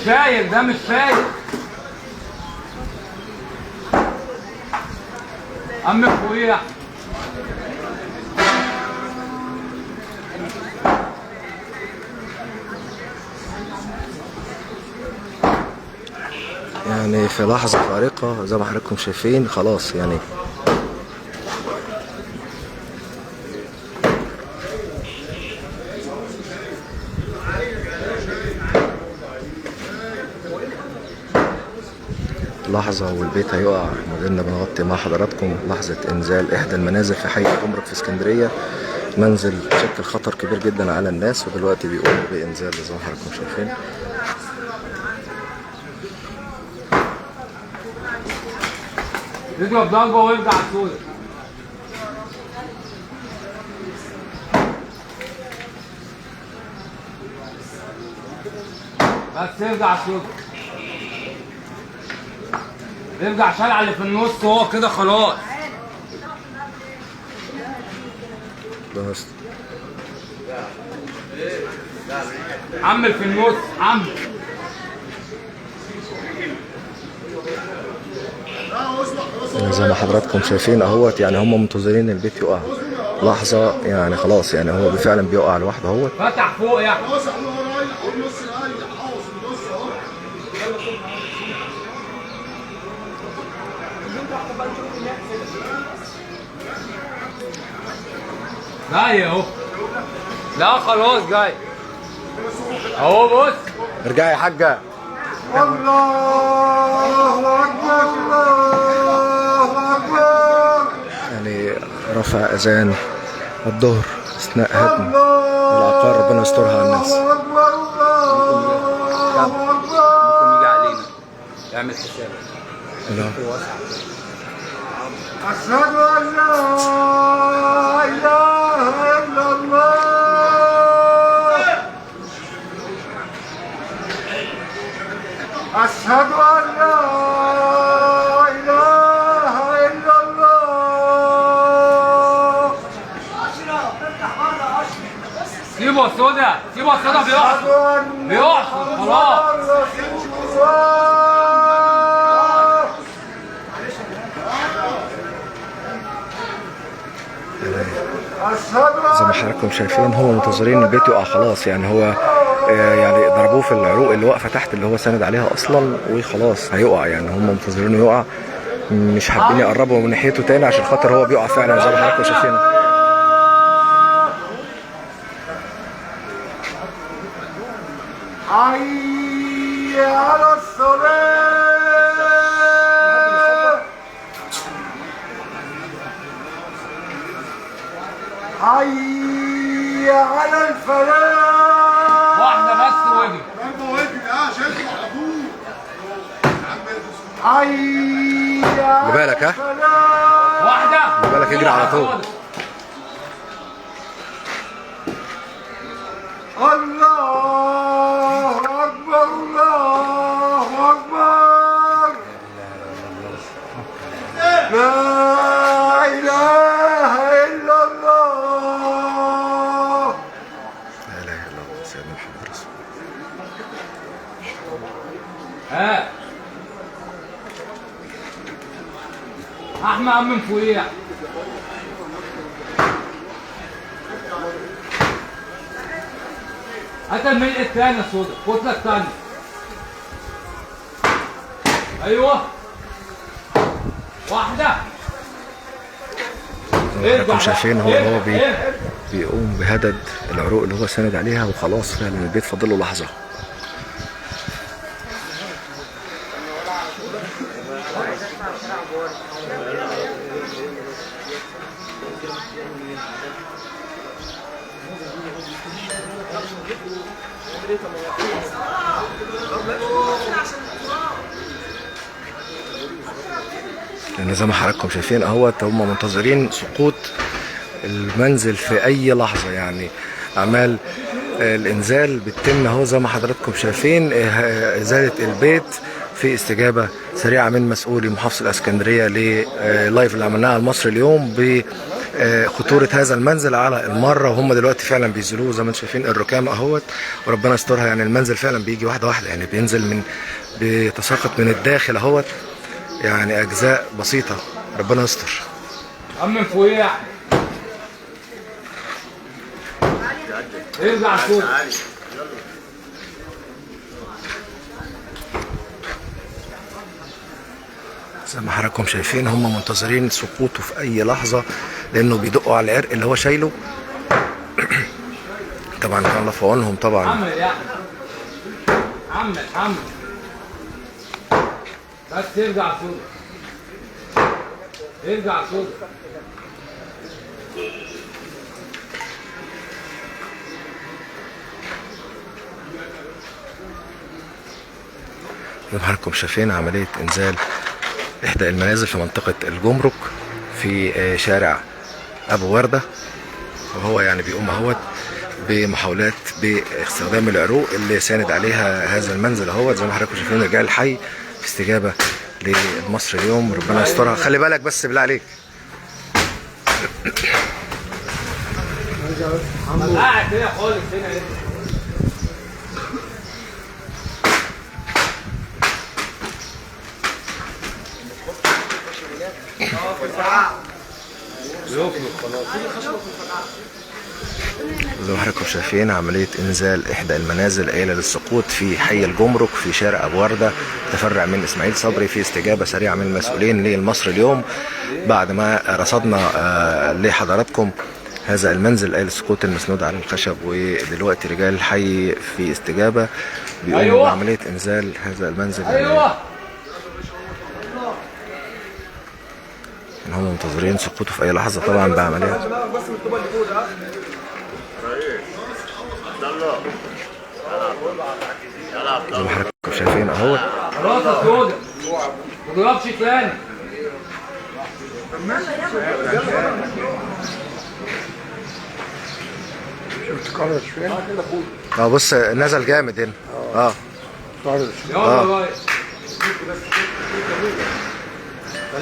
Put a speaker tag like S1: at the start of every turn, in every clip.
S1: فايق، ده مش فايق. عم فوقيه.
S2: يعني في لحظة فارقة زي ما حضراتكم شايفين خلاص يعني لحظة والبيت هيقع. مازلنا بنغطي مع حضراتكم لحظة إنزال إحدى المنازل في حي جمرك في اسكندرية. منزل شكل خطر كبير جدا على الناس، ودلوقتي بيقوموا بإنزال زي ما حضراتكم شايفين.
S1: يضرب ضربة ويرجع سوري. بس يرجع سوري. يرجع شارع اللي في النص، هو كده خلاص.
S2: بس
S1: عمل في النص، عمل.
S2: يعني زي ما حضراتكم شايفين اهوت، يعني هم منتظرين البيت يقع لحظة، يعني خلاص يعني هو فعلا بيقع لوحده اهوت.
S1: فتح فوق يعني. جاي اهو. لا خلاص جاي اهو. بص
S2: ارجعي يا حاجة.
S3: الله أكبر الله أكبر.
S2: يعني رفع اذان الظهر اثناء هدم العقار، ربنا يسترها على الناس.
S1: ممكن يجي علينا، يعمل حسابك.
S3: أشهد أن لا إله إلا الله. أشهد أن لا إله إلا الله.
S1: سيبه يا سودا، سيبه يا سودا. بيحصل خلاص.
S2: زي ما حضراتكم شايفين هم منتظرين البيت يقع خلاص. يعني هو يعني ضربوه في العروق اللي واقفه تحت اللي هو ساند عليها اصلا، وخلاص هيقع. يعني هم منتظرينه يقع، مش حابين يقربوا من ناحيته تاني عشان خاطر هو بيقع فعلا زي ما حضراتكم شايفين.
S3: حي على الصلاة. حي على الفلاح.
S1: واحدة بس وجه.
S3: حي على
S2: بالك ها؟
S3: الفلاح.
S1: واحدة.
S2: بالك يجري على طول.
S3: الله أكبر الله أكبر. لا إله إلا الله.
S2: لا اله الا الله سيدنا محمد رسول
S1: ها احمد عم من فوقيه. هات الملء الثاني يا سودا، الكتله الثانيه. ايوه واحده.
S2: حضراتكم شايفين هو بيقوم بهدد العروق اللي هو ساند عليها، وخلاص فعلا البيت فاضل له لحظه. يعني زي ما حضراتكم شايفين اهوت هم منتظرين سقوط المنزل في اي لحظه. يعني اعمال الانزال بتتم اهو زي ما حضراتكم شايفين، ازاله البيت في استجابه سريعه من مسؤولي محافظه الاسكندريه للايف اللي عملناها على المصري اليوم بخطوره هذا المنزل على المره، وهم دلوقتي فعلا بينزلوه زي ما انتم شايفين الركام اهوت، وربنا يسترها. يعني المنزل فعلا بيجي واحده واحده، يعني بينزل بيتساقط من الداخل اهوت، يعني اجزاء بسيطه، ربنا يستر.
S1: عم فويع ارجع فوق.
S2: زي ما حضراتكم شايفين هم منتظرين سقوطه في اي لحظه، لانه بيدقوا على العرق اللي هو شايله. طبعا كان الله في عونهم طبعا.
S1: عمل يا عمل بس ارجع فوق، ارجع فوق.
S2: زي ما حضراتكم شايفين عمليه انزال احدى المنازل في منطقه الجمرك في شارع ابو ورده، وهو يعني بيقوم اهوت بمحاولات باستخدام العروق اللي ساند عليها هذا المنزل اهوت. زي ما حضراتكم شايفين رجال الحي في استجابه لمصر اليوم، ربنا يسترها. خلي بالك بس بالله عليك.
S1: قاعد كده خالص هنا.
S2: زي ما حضراتكم شايفين عملية إنزال إحدى المنازل قايلة للسقوط في حي الجمرك في شارع أبو وردة تفرع من إسماعيل صبري، في استجابة سريعة من المسؤولين للمصري اليوم بعد ما رصدنا لحضراتكم هذا المنزل قايل السقوط المسنود على الخشب. ودلوقتي رجال الحي في استجابة بيقوموا بعملية إنزال هذا المنزل. إن هم منتظرين سقوطه في أي لحظة طبعا بعمليات. زي ما حضراتكم شايفين اهو.
S1: خلاص يا سودا ما تضربش تاني.
S3: شفت كارش فين؟
S2: بص نزل جامد هنا.
S3: كارش.
S1: يلا يا ريس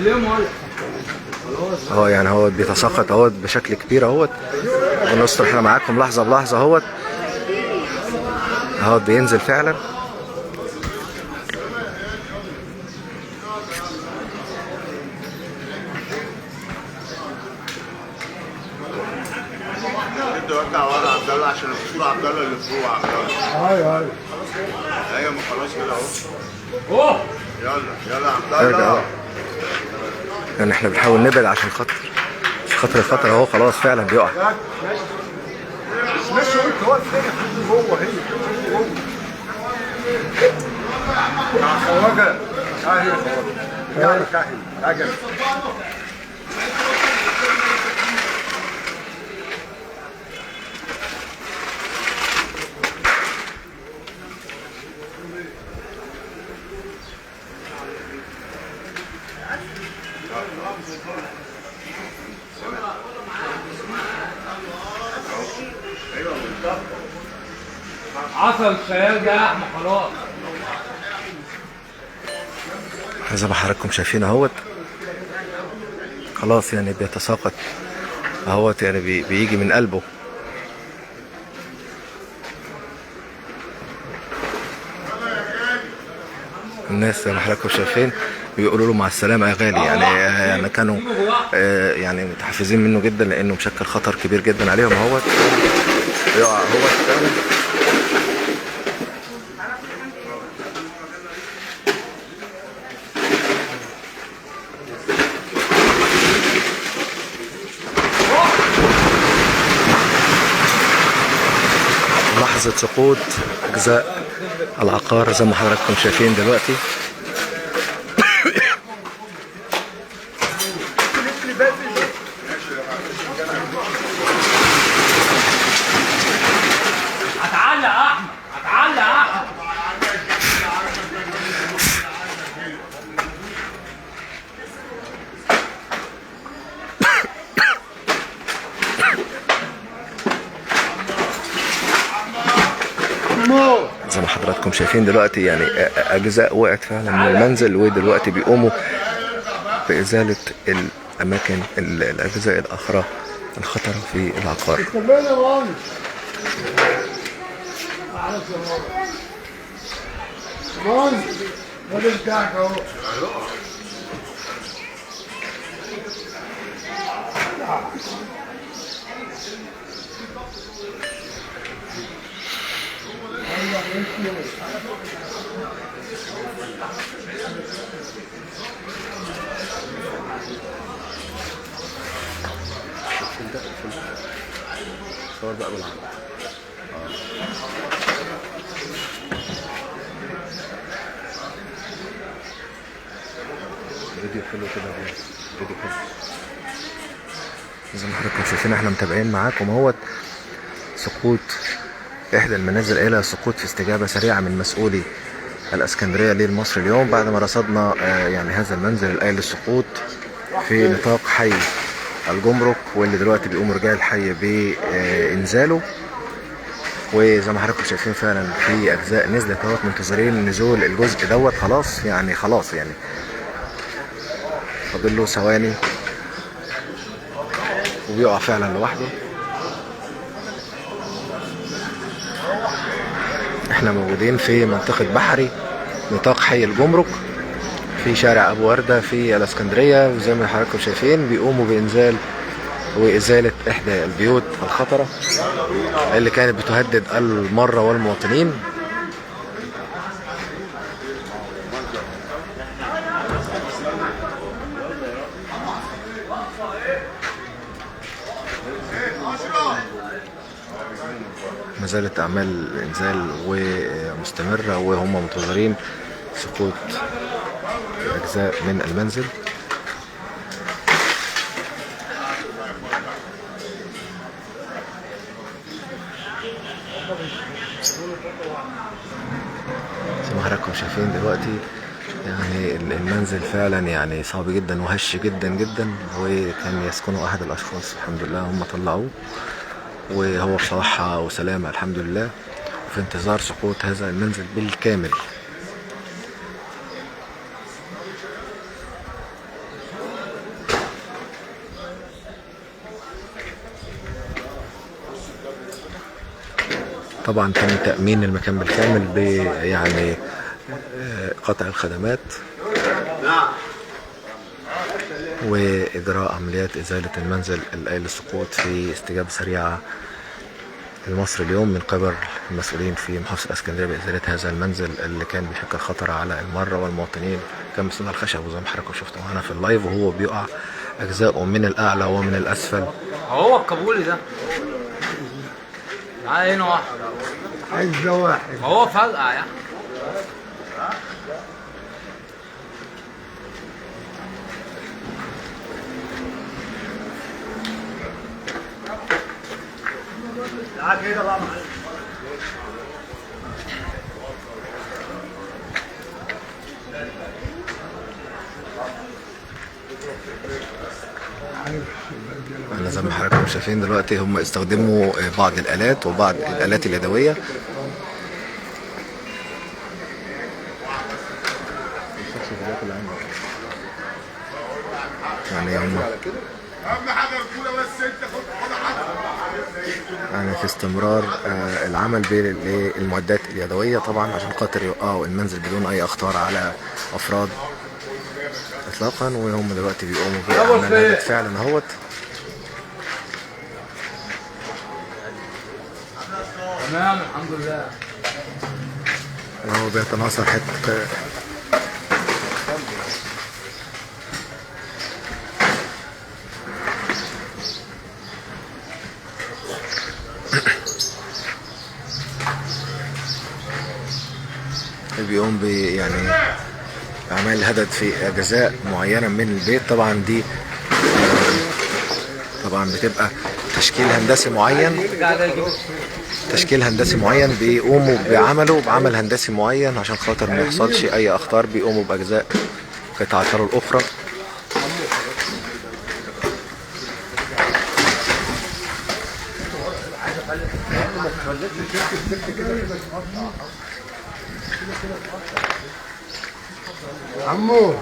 S1: سلموا
S2: اهو، يعني هو بيتساقط اهوت بشكل كبير اهوت. ونستر احنا معاكم لحظه بلحظه اهوت بينزل فعلا.
S4: ارجع ورا عبد الله عشان الصوره عبد الله اللي فوق عبد الله.
S3: ايوه
S4: ايوه ما خلاص كده اهو. يلا عبد الله
S2: ارجع. يعني احنا بنحاول نبعد عشان خاطر الخطر اهو، خلاص فعلا بيقع.
S3: مش قلت هو فين جوه هي جوه. خواجه اهي خواجه كاهن راجل.
S1: عصر الخيال ده يا احمد خلاص.
S2: زي ما حضراتكم شايفين اهوت خلاص يعني بيتساقط اهوت، يعني بيجي من قلبه. الناس زي ما حضراتكم شايفين بيقولوا له مع السلامه يا غالي، يعني كانوا يعني متحفزين منه جدا لانه مشكل خطر كبير جدا عليهم اهوت. يقع اهوت فعلا. لحظة سقوط أجزاء العقار زي ما حضراتكم شايفين دلوقتي.
S1: هتعلق يا احمد، هتعلق يا احمد.
S2: زي ما حضراتكم حضراتكم شايفين دلوقتي يعني اجزاء وقعت فعلا من المنزل، ودلوقتي بيقوموا بازالة الاماكن الاجزاء الاخرى الخطرة في العقار. صور بقى بالعربي. فيديو حلو كده، فيديو حلو زي ما حضراتكم شايفين. احنا متابعين معاكم اهوت سقوط احدى المنازل الى سقوط في استجابه سريعه من مسؤولي الاسكندريه للمصري اليوم، بعد ما رصدنا يعني هذا المنزل الآلي للسقوط في نطاق حي الجمرك، واللي دلوقتي بيقوم رجال الحي بانزاله. وزي ما حضراتكم شايفين فعلا في اجزاء نزلت اهوت، منتظرين نزول الجزء دوت. خلاص يعني فاضل له ثواني وبيقع فعلا لوحده. احنا موجودين في منطقة بحري نطاق حي الجمرك في شارع ابو وردة في الاسكندرية، وزي ما حضراتكم شايفين بيقوموا بانزال وازالة احدى البيوت الخطرة اللي كانت بتهدد المرة والمواطنين. ما زالت اعمال الانزال ومستمرة، وهم منتظرين سقوط اجزاء من المنزل. زي ما حضراتكم شايفين دلوقتي يعني المنزل فعلا يعني صعب جدا وهش جدا جدا، وكان يسكنه احد الاشخاص. الحمد لله هم طلعوه وهو بصراحة وسلامة الحمد لله، وفي انتظار سقوط هذا المنزل بالكامل. طبعا تم تأمين المكان بالكامل ب يعني قطع الخدمات وإجراء عمليات إزالة المنزل الآلي للسقوط في استجابة سريعة المصري اليوم من قبل المسؤولين في محافظة الاسكندرية بإزالة هذا المنزل اللي كان بيشكل خطر على المرة والمواطنين. كان مصنوع الخشب وزي ما حضراتكم شفتوا معانا في اللايف، وهو بيقع أجزاؤه من الأعلى ومن الأسفل.
S1: هو الكابولي ده معاه هنا واحد،
S3: عايز واحد
S1: هو فلقع يعني. كده بقى
S2: احنا زي ما حضراتكم شايفين دلوقتي هم استخدموا بعض الآلات وبعض الآلات اليدوية. يعني هم يعني في استمرار العمل بالمعدات اليدوية طبعا عشان خاطر يوقعوا المنزل بدون أي أخطار على أفراد إطلاقا. وهم دلوقتي بيقوموا بأعمال هذا فعلا اهوت.
S1: تمام الحمد لله.
S2: هو بيتناثر حتة بيقوم يعني أعمال هدد في أجزاء معينة من البيت. طبعا دي طبعا بتبقى تشكيل هندسي معين بيقوموا بعمل هندسي معين عشان خاطر ما يحصلش أي أخطار. بيقوموا بأجزاء قطع الطيار الأخرى.
S3: عمو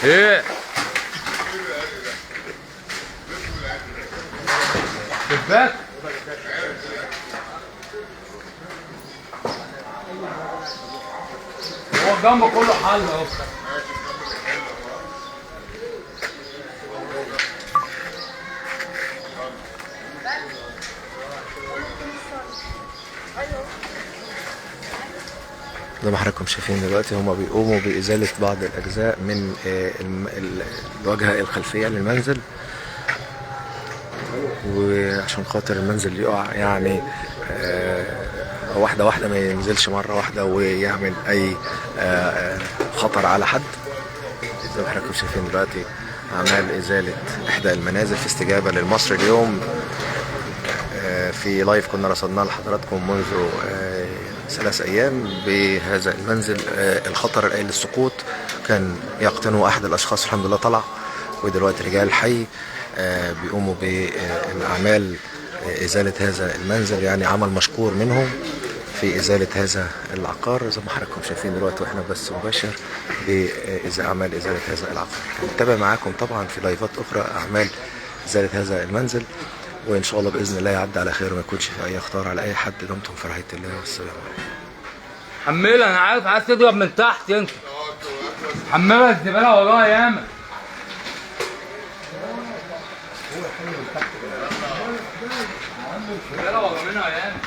S1: ايه شباك هو جنبه كله حل اهو.
S2: زي ما حضراتكم شايفين دلوقتي هما بيقوموا بإزالة بعض الأجزاء من الواجهة الخلفية للمنزل، وعشان خاطر المنزل يقع يعني واحدة واحدة، ما ينزلش مرة واحدة ويعمل أي خطر على حد. زي ما حضراتكم شايفين دلوقتي أعمال إزالة إحدى المنازل في استجابة للمصري اليوم، في لايف كنا رصدناه لحضراتكم منذ 3 أيام بهذا المنزل الخطر الآلي للسقوط. كان يقتنه أحد الأشخاص، الحمد لله طلع، ودلوقتي رجال الحي بيقوموا بأعمال إزالة هذا المنزل، يعني عمل مشكور منهم في إزالة هذا العقار. زي ما حضراتكم شايفين دلوقتي واحنا بس مباشر بأعمال إزالة هذا العقار. نتابع معاكم طبعا في لايفات أخرى أعمال إزالة هذا المنزل، وإن شاء الله بإذن الله يعدي على خير وما يكونش في أي خطر على أي حد. دمتم في رعاية الله والسلام عليكم.
S1: حملها، انا عارف عايز تضرب من تحت انت. حملها الزباله وراها ياما. الزباله ورا منها ياما.